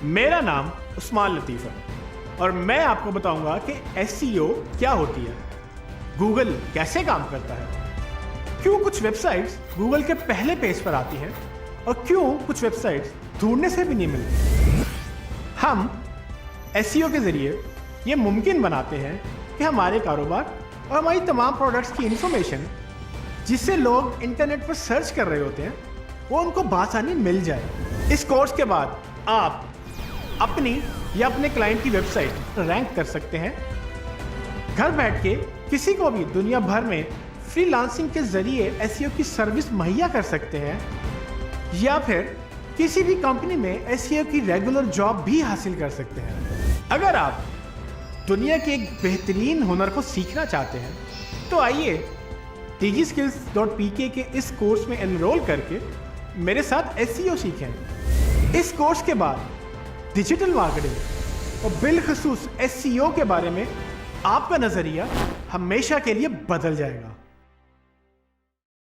मेरा नाम उस्मान लतीफ़ है और मैं आपको बताऊंगा कि SEO क्या होती है, गूगल कैसे काम करता है, क्यों कुछ वेबसाइट्स गूगल के पहले पेज पर आती हैं और क्यों कुछ वेबसाइट्स ढूंढने से भी नहीं मिलती। हम SEO के ज़रिए ये मुमकिन बनाते हैं कि हमारे कारोबार और हमारी तमाम प्रोडक्ट्स की इंफॉर्मेशन जिससे लोग इंटरनेट पर सर्च कर रहे होते हैं वो उनको बआसानी मिल जाए। इस कोर्स के बाद आप अपनी या अपने क्लाइंट की वेबसाइट रैंक कर सकते हैं। घर बैठ के किसी को भी दुनिया भर में फ्रीलांसिंग के जरिए SEO की सर्विस मुहैया कर सकते हैं या फिर किसी भी कंपनी में SEO की रेगुलर जॉब भी हासिल कर सकते हैं। अगर आप दुनिया के एक बेहतरीन हुनर को सीखना चाहते हैं तो आइए digiskills.pk के इस कोर्स में एनरोल करके मेरे साथ SEO सीखें। इस कोर्स के बाद डिजिटल मार्केटिंग और बिलखसूस SEO के बारे में आपका नजरिया हमेशा के लिए बदल जाएगा।